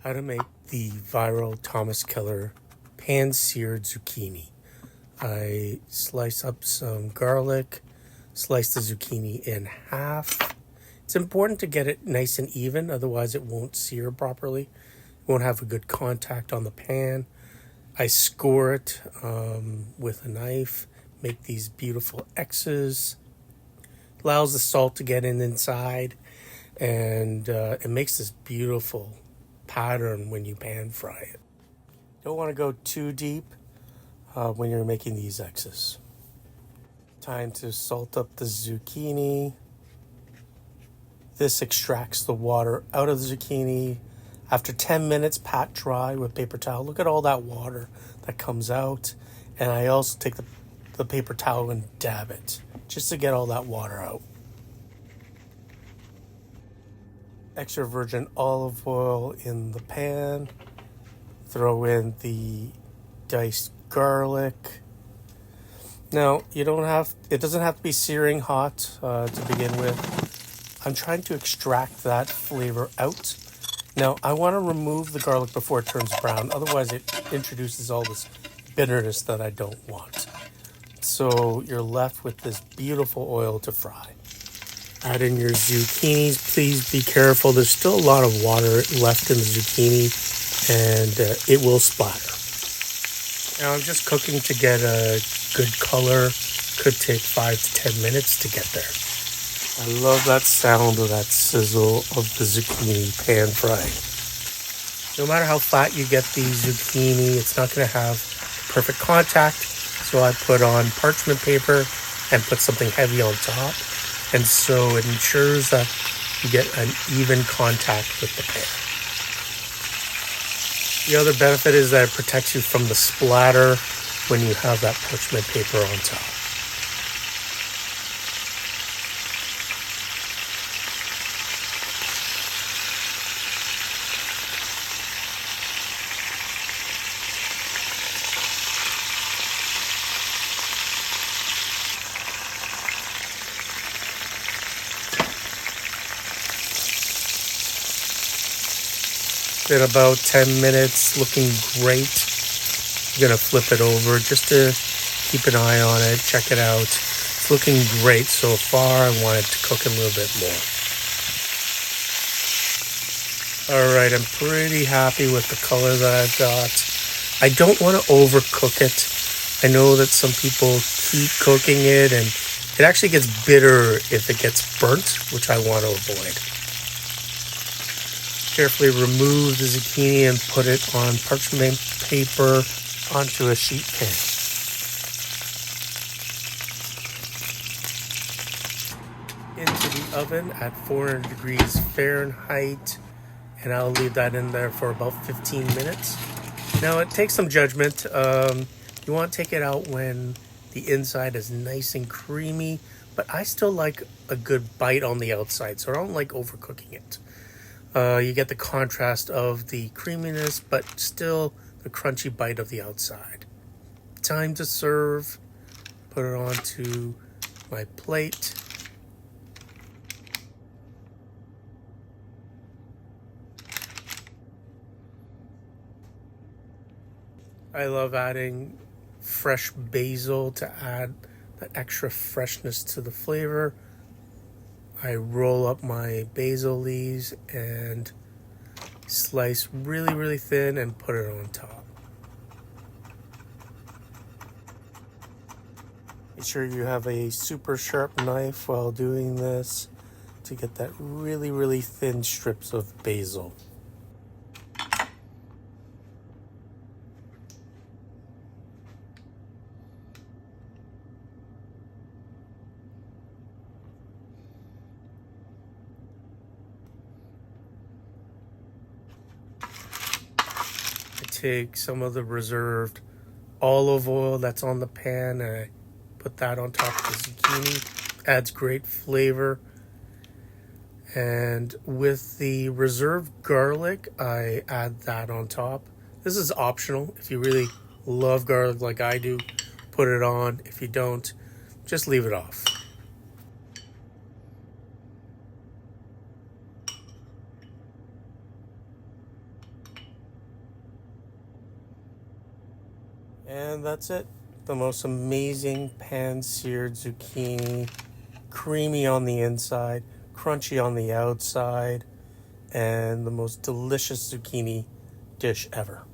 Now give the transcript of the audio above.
How to make the viral Thomas Keller pan-seared zucchini. I slice up some garlic, slice the zucchini in half. It's important to get it nice and even, otherwise it won't sear properly. It won't have a good contact on the pan. I score it with a knife, make these beautiful X's. Allows the salt to get inside, and it makes this beautiful pattern when you pan fry it. Don't want to go too deep when you're making these X's. Time to salt up the zucchini. This extracts the water out of the zucchini. After 10 minutes, pat dry with paper towel. Look at all that water that comes out. And I also take the paper towel and dab it just to get all that water out. Extra virgin olive oil in the pan. Throw in the diced garlic. Now, it doesn't have to be searing hot to begin with. I'm trying to extract that flavor out. Now, I want to remove the garlic before it turns brown. Otherwise, it introduces all this bitterness that I don't want. So you're left with this beautiful oil to fry. Add in your zucchinis. Please be careful. There's still a lot of water left in the zucchini, and it will splatter. Now I'm just cooking to get a good color. Could take 5 to 10 minutes to get there. I love that sound of that sizzle of the zucchini pan frying. No matter how fat you get the zucchini, it's not going to have perfect contact. So I put on parchment paper and put something heavy on top. And so it ensures that you get an even contact with the pan. The other benefit is that it protects you from the splatter when you have that parchment paper on top. In about 10 minutes, looking great. I'm gonna flip it over just to keep an eye on it, check it out. It's looking great so far. I want it to cook a little bit more. All right, I'm pretty happy with the color that I've got. I don't want to overcook it. I know that some people keep cooking it, and it actually gets bitter if it gets burnt, which I want to avoid. Carefully remove the zucchini and put it on parchment paper onto a sheet pan. Into the oven at 400 degrees Fahrenheit, and I'll leave that in there for about 15 minutes. Now it takes some judgment. You want to take it out when the inside is nice and creamy, but I still like a good bite on the outside, so I don't like overcooking it. You get the contrast of the creaminess, but still the crunchy bite of the outside. Time to serve. Put it onto my plate. I love adding fresh basil to add that extra freshness to the flavor. I roll up my basil leaves and slice really, really thin and put it on top. Make sure you have a super sharp knife while doing this to get that really, really thin strips of basil. Take some of the reserved olive oil that's on the pan and I put that on top of the zucchini. Adds great flavor. And with the reserved garlic, I add that on top. This is optional. If you really love garlic like I do, put it on. If you don't, just leave it off. And that's it. The most amazing pan-seared zucchini, creamy on the inside, crunchy on the outside, and the most delicious zucchini dish ever.